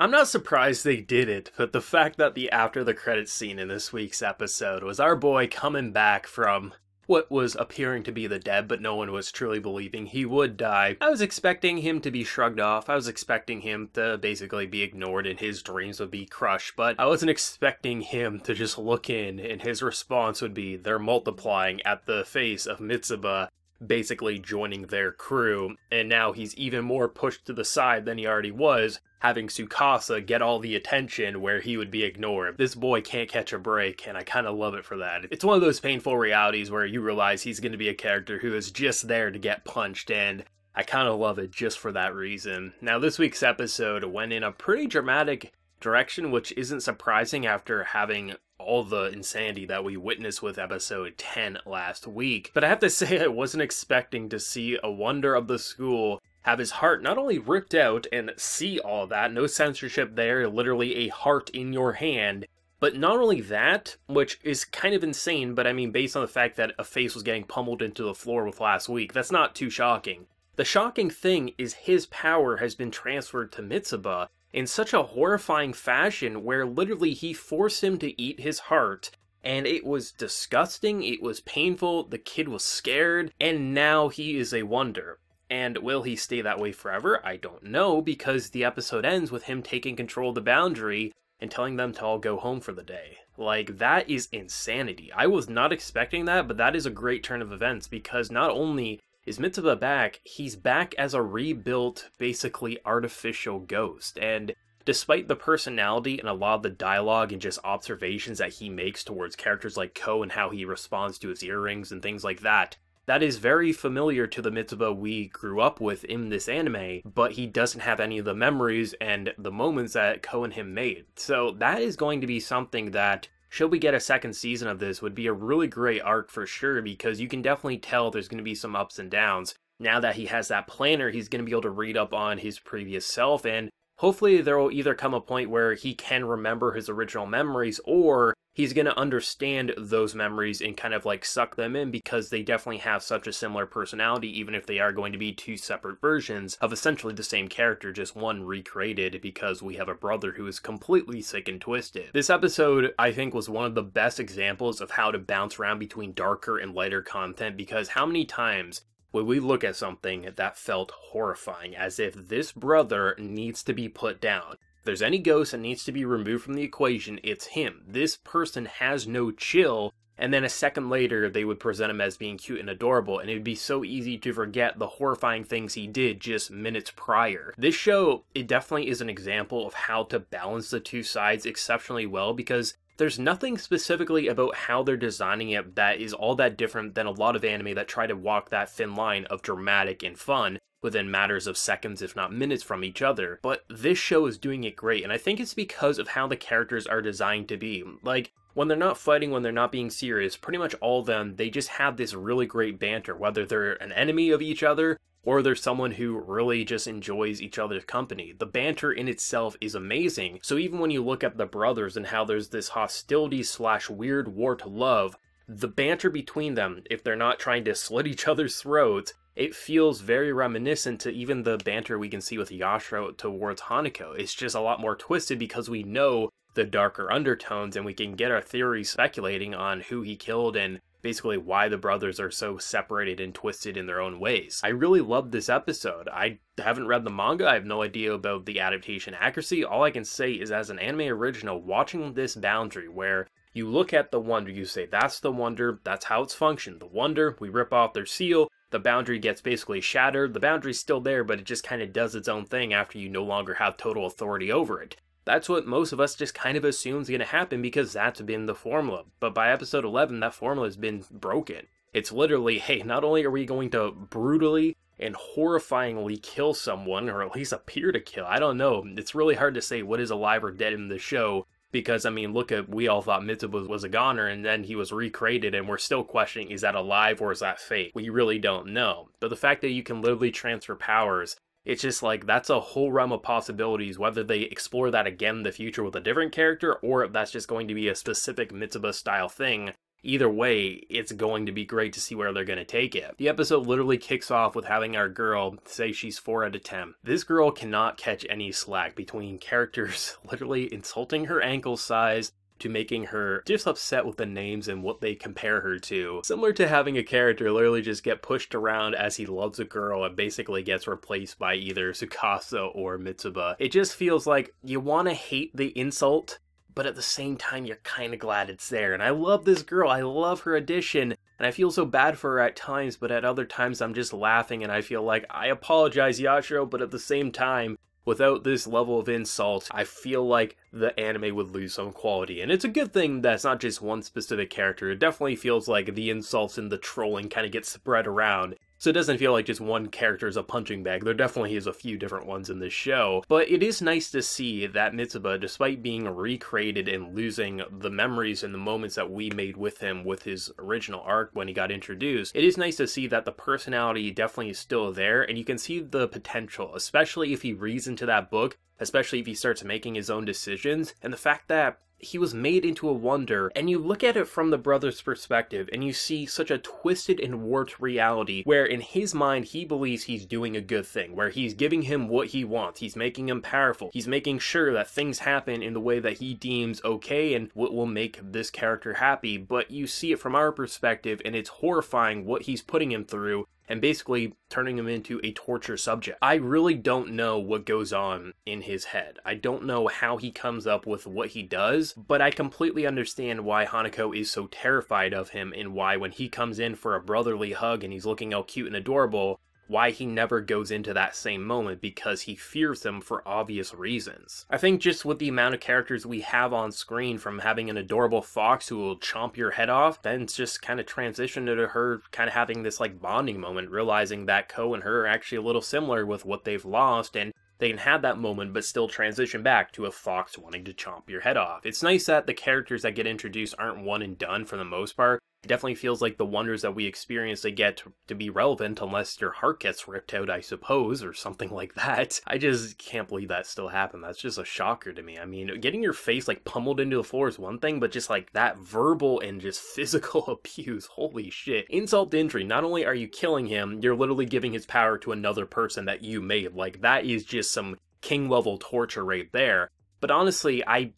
I'm not surprised they did it, but the fact that the after the credits scene in this week's episode was our boy coming back from what was appearing to be the dead, but no one was truly believing he would die. I was expecting him to be shrugged off. I was expecting him to basically be ignored and his dreams would be crushed, but I wasn't expecting him to just look in and his response would be they're multiplying at the face of Mitsuba basically joining their crew, and now he's even more pushed to the side than he already was, having Tsukasa get all the attention where he would be ignored. This boy can't catch a break, and I kind of love it for that. It's one of those painful realities where you realize he's going to be a character who is just there to get punched, and I kind of love it just for that reason. Now, this week's episode went in a pretty dramatic direction, which isn't surprising after having all the insanity that we witnessed with episode 10 last week. But I have to say, I wasn't expecting to see a wonder of the school have his heart not only ripped out and see all that, no censorship there, literally a heart in your hand, but not only that, which is kind of insane, but I mean, based on the fact that a face was getting pummeled into the floor with last week, that's not too shocking. The shocking thing is his power has been transferred to Mitsuba in such a horrifying fashion where literally he forced him to eat his heart, and it was disgusting, it was painful, the kid was scared, and now he is a wonder. And will he stay that way forever? I don't know, because the episode ends with him taking control of the boundary and telling them to all go home for the day. Like, that is insanity. I was not expecting that, but that is a great turn of events, because not only is Mitsuba back, he's back as a rebuilt, basically artificial ghost, and despite the personality and a lot of the dialogue and just observations that he makes towards characters like Ko and how he responds to his earrings and things like that, that is very familiar to the Mitsuba we grew up with in this anime, but he doesn't have any of the memories and the moments that Ko and him made. So that is going to be something that, should we get a second season of this, would be a really great arc for sure, because you can definitely tell there's going to be some ups and downs. Now that he has that planner, he's going to be able to read up on his previous self, and hopefully there will either come a point where he can remember his original memories, or he's going to understand those memories and kind of like suck them in, because they definitely have such a similar personality, even if they are going to be two separate versions of essentially the same character, just one recreated because we have a brother who is completely sick and twisted. This episode, I think, was one of the best examples of how to bounce around between darker and lighter content, because how many times would we look at something that felt horrifying, as if this brother needs to be put down? If there's any ghost that needs to be removed from the equation, it's him. This person has no chill, and then a second later they would present him as being cute and adorable, and it would be so easy to forget the horrifying things he did just minutes prior. This show, it definitely is an example of how to balance the two sides exceptionally well, because there's nothing specifically about how they're designing it that is all that different than a lot of anime that try to walk that thin line of dramatic and fun within matters of seconds, if not minutes, from each other. But this show is doing it great, and I think it's because of how the characters are designed to be. Like, when they're not fighting, when they're not being serious, pretty much all of them, they just have this really great banter, whether they're an enemy of each other, or there's someone who really just enjoys each other's company. The banter in itself is amazing, so even when you look at the brothers and how there's this hostility slash weird warped love, the banter between them, if they're not trying to slit each other's throats, it feels very reminiscent to even the banter we can see with Yashiro towards Hanako. It's just a lot more twisted because we know the darker undertones and we can get our theories speculating on who he killed and basically why the brothers are so separated and twisted in their own ways. I really loved this episode. I haven't read the manga, I have no idea about the adaptation accuracy. All I can say is, as an anime original, watching this boundary where you look at the wonder, you say, that's the wonder, that's how it's functioned. The wonder, we rip off their seal, the boundary gets basically shattered, the boundary's still there, but it just kind of does its own thing after you no longer have total authority over it. That's what most of us just kind of assume is going to happen because that's been the formula. But by episode 11, that formula has been broken. It's literally, hey, not only are we going to brutally and horrifyingly kill someone, or at least appear to kill, I don't know. It's really hard to say what is alive or dead in the show, because, I mean, look at, we all thought Mitsuba was a goner, and then he was recreated, and we're still questioning, is that alive or is that fake? We really don't know. But the fact that you can literally transfer powers, it's just like, that's a whole realm of possibilities, whether they explore that again in the future with a different character, or if that's just going to be a specific Mitsuba style thing either way, it's going to be great to see where they're going to take it. The episode literally kicks off with having our girl say she's 4 out of 10. This girl cannot catch any slack between characters literally insulting her ankle size to making her just upset with the names and what they compare her to. Similar to having a character literally just get pushed around as he loves a girl and basically gets replaced by either Tsukasa or Mitsuba. It just feels like you want to hate the insult, but at the same time you're kind of glad it's there. And I love this girl, I love her addition, and I feel so bad for her at times, but at other times I'm just laughing and I feel like I apologize, Yashiro, but at the same time, without this level of insult, I feel like the anime would lose some quality. And it's a good thing that it's not just one specific character. It definitely feels like the insults and the trolling kind of get spread around. So it doesn't feel like just one character is a punching bag. There definitely is a few different ones in this show. But it is nice to see that Mitsuba, despite being recreated and losing the memories and the moments that we made with him with his original arc when he got introduced, it is nice to see that the personality definitely is still there, and you can see the potential, especially if he reads into that book, especially if he starts making his own decisions, and the fact that he was made into a wonder, and you look at it from the brother's perspective, and you see such a twisted and warped reality, where in his mind he believes he's doing a good thing, where he's giving him what he wants, he's making him powerful, he's making sure that things happen in the way that he deems okay and what will make this character happy, but you see it from our perspective, and it's horrifying what he's putting him through, and basically turning him into a torture subject. I really don't know what goes on in his head. I don't know how he comes up with what he does, but I completely understand why Hanako is so terrified of him, and why when he comes in for a brotherly hug and he's looking all cute and adorable, why he never goes into that same moment, because he fears them for obvious reasons. I think just with the amount of characters we have on screen, from having an adorable fox who will chomp your head off, then it's just kind of transitioned to her kind of having this like bonding moment, realizing that Ko and her are actually a little similar with what they've lost, and they can have that moment but still transition back to a fox wanting to chomp your head off. It's nice that the characters that get introduced aren't one and done for the most part. It definitely feels like the wonders that we experience, they get to be relevant unless your heart gets ripped out, I suppose, or something like that. I just can't believe that still happened. That's just a shocker to me. I mean, getting your face like pummeled into the floor is one thing, but just like that verbal and just physical abuse, holy shit. Insult to injury, not only are you killing him, you're literally giving his power to another person that you made. Like, that is just some king level torture right there. But honestly, I'm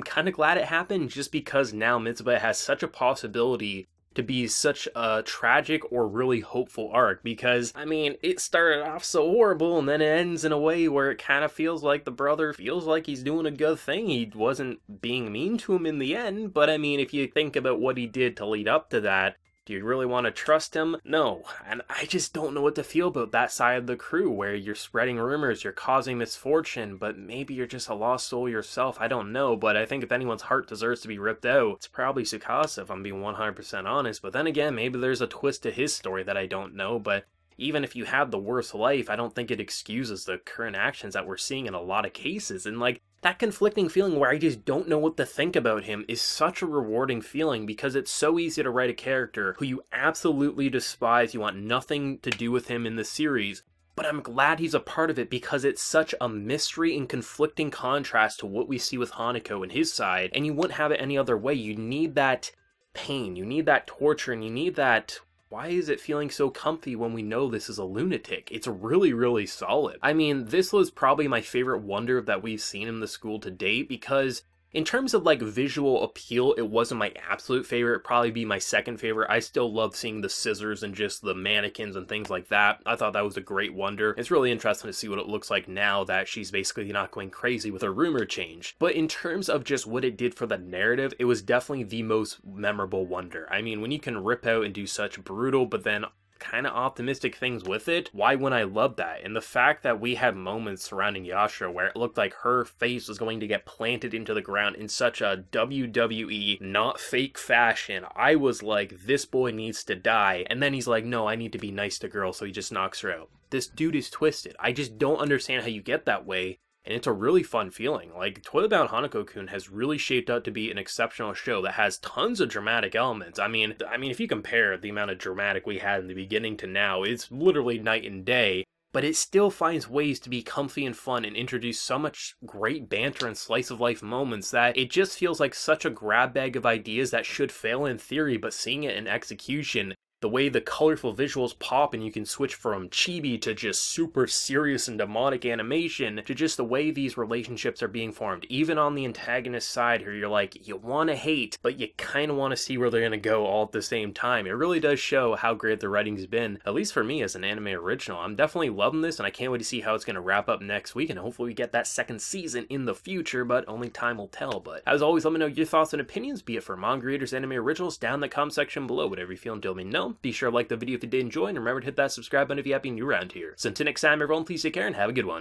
kind of glad it happened, just because now Mitsuba has such a possibility to be such a tragic or really hopeful arc, because, I mean, it started off so horrible and then it ends in a way where it kind of feels like the brother feels like he's doing a good thing. He wasn't being mean to him in the end, but I mean, if you think about what he did to lead up to that, do you really want to trust him? No. And I just don't know what to feel about that side of the crew, where you're spreading rumors, you're causing misfortune, but maybe you're just a lost soul yourself. I don't know, but I think if anyone's heart deserves to be ripped out, it's probably Tsukasa, if I'm being 100% honest. But then again, maybe there's a twist to his story that I don't know, but even if you have the worst life, I don't think it excuses the current actions that we're seeing in a lot of cases. And like, that conflicting feeling where I just don't know what to think about him is such a rewarding feeling, because it's so easy to write a character who you absolutely despise, you want nothing to do with him in the series, but I'm glad he's a part of it, because it's such a mystery and conflicting contrast to what we see with Hanako and his side, and you wouldn't have it any other way. You need that pain, you need that torture, and you need that, why is it feeling so comfy when we know this is a lunatic? It's really, really solid. I mean, this was probably my favorite wonder that we've seen in the school to date, because in terms of like visual appeal, it wasn't my absolute favorite. It'd probably be my second favorite. I still love seeing the scissors and just the mannequins and things like that. I thought that was a great wonder. It's really interesting to see what it looks like now that she's basically not going crazy with her rumor change. But in terms of just what it did for the narrative, it was definitely the most memorable wonder. I mean, when you can rip out and do such brutal, but then kind of optimistic things with it, why wouldn't I love that? And the fact that we had moments surrounding Yashiro where it looked like her face was going to get planted into the ground in such a WWE not fake fashion, I was like, this boy needs to die. And then he's like, no, I need to be nice to girls, so he just knocks her out. This dude is twisted. I just don't understand how you get that way. And it's a really fun feeling. Like, Toilet Bound Hanako-kun has really shaped out to be an exceptional show that has tons of dramatic elements. I mean, if you compare the amount of dramatic we had in the beginning to now, it's literally night and day. but it still finds ways to be comfy and fun and introduce so much great banter and slice of life moments that it just feels like such a grab bag of ideas that should fail in theory, but seeing it in execution, the way the colorful visuals pop and you can switch from chibi to just super serious and demonic animation to just the way these relationships are being formed. Even on the antagonist side here, you're like, you want to hate, but you kind of want to see where they're going to go all at the same time. It really does show how great the writing's been, at least for me as an anime original. I'm definitely loving this, and I can't wait to see how it's going to wrap up next week, and hopefully we get that second season in the future, but only time will tell. But as always, let me know your thoughts and opinions, be it for manga readers, anime originals, down in the comment section below. Whatever you feel and let me know. Be sure to like the video if you did enjoy, and remember to hit that subscribe button if you happen to be new around here. So until next time, everyone, please take care and have a good one.